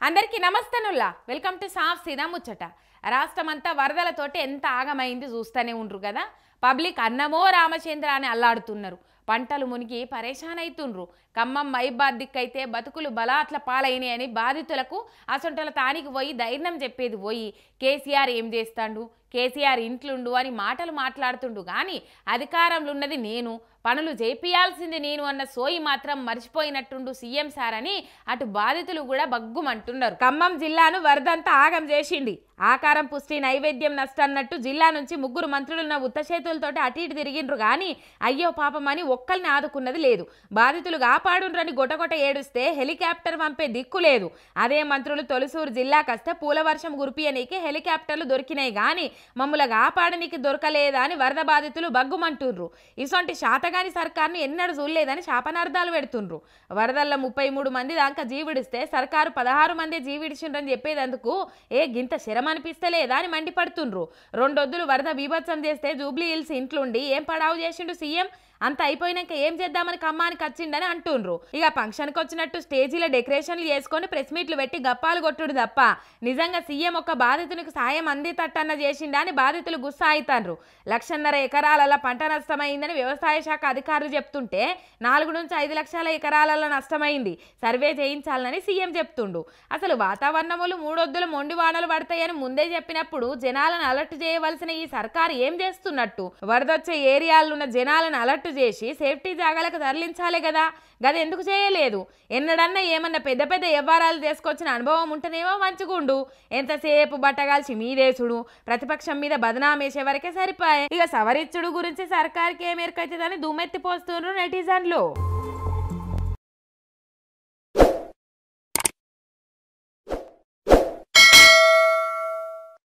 అందరికీ నమస్తేనుల్లా welcome to సాఫ్ సీదా ముచ్చట. రాష్ట్రమంతా వరదలతోటి ఎంత ఆగమైంది చూస్తూనే ఉండ్రు కదా. పబ్లిక్ అన్నమో రామచంద్ర అని అల్లాడుతున్నారు. పంటలు మునిగి పరేషాన్ అవుతుండ్రు. ఖమ్మం మైబాద్ దిక్కైతే బతుకులు బలాట్ల పాలైనాయి అని బాధితులకు అసొంటల తానికి పోయి ధైర్యం చెప్పేది పోయి కేసీఆర్ ఏం చేస్తాడు, కేసీఆర్ ఇంట్లుండు అని మాటలు మాట్లాడుతుండు. కానీ అధికారంలో ఉన్నది నేను, పనులు చేపియాల్సింది నేను అన్న సోయి మాత్రం మర్చిపోయినట్టుండు సీఎం సార్ అని అటు బాధితులు కూడా బగ్గుమంటున్నారు. ఖమ్మం జిల్లాను వరదంతా ఆగం చేసింది. ఆకారం పుష్టి నైవేద్యం నష్టన్నట్టు జిల్లా నుంచి 3 మంత్రులున్న ఉత్త చేతులతోటి అటు ఇటు తిరిగిండ్రు. కానీ అయ్యో పాపమని ఒక్కల్ని ఆదుకున్నది లేదు. బాధితులు కాపాడుండ్రని గొటగొట ఏడుస్తే హెలికాప్టర్ పంపే దిక్కు లేదు. అదే మంత్రులు తొలిసూరు జిల్లాకొస్తే పూల వర్షం గురిపియనీకి హెలికాప్టర్లు దొరికినాయి. కానీ మమ్మల్ని కాపాడనీకి దొరకలేదా అని వరద బాధితులు బగ్గుమంటుండ్రు. ఇసొంటి శాతగాని సర్కారును ఎన్నడూ చూడలేదని శాపనార్థాలు పెడుతుండ్రు. వరదల్లో 33 మంది దాకా జీవిడిస్తే సర్కారు 16 మంది జీవిడిచిండ్రని చెప్పేదందుకు గింత శరం అనిపిస్తలేదా అని మండిపడుతుండ్రు. 2 వద్దులు వరద బీభత్సం చేస్తే జూబ్లీ హిల్స్ ఇంట్లుండి ఏం పడావు చేసిండు సీఎం. అంత అయిపోయినాక ఏం చేద్దామని ఖమ్మానికి వచ్చిండని అంటుండ్రు. ఇక ఫంక్షన్కి వచ్చినట్టు స్టేజీలో డెకరేషన్లు చేసుకొని ప్రెస్ మీట్లు పెట్టి గప్పాలు కొట్టుడు తప్ప నిజంగా సీఎం ఒక బాధితునికి సాయం అందేటట్టన్న చేసిండా అని బాధితులు గుస్సా అవుతాండ్రు. 1,50,000 ఎకరాలలో పంట నష్టమైందని వ్యవసాయ శాఖ అధికారులు చెప్తుంటే 4 నుంచి 5 లక్షల ఎకరాలలో నష్టమైంది, సర్వే చేయించాలని సీఎం చెప్తుండు. అసలు వాతావరణములు 3 వద్దులు మొండి వానలు పడతాయని ముందే చెప్పినప్పుడు జనాలను అలర్ట్ చేయవలసిన ఈ సర్కారు ఏం చేస్తున్నట్టు? వరదొచ్చే ఏరియాలున్న జనాలను అలర్ట్ చేసి సేఫ్టీ జాగాలకు తరలించాలి కదా. గది ఎందుకు చేయలేదు? ఎన్నడన్నా ఏమన్నా పెద్ద పెద్ద వ్యవహారాలు తీసుకొచ్చిన అనుభవం ఉంటేనేమో మంచిగుండు. ఎంతసేపు బట్టగాల్చి మీదేసుడు, ప్రతిపక్షం మీద బదనామేసే వరకే సరిపోయే. ఇక సవరిచ్చుడు గురించి సర్కార్కి ఏమేరకైతుందని దుమ్మెత్తిపోస్తున్నారు నెటిజన్లు.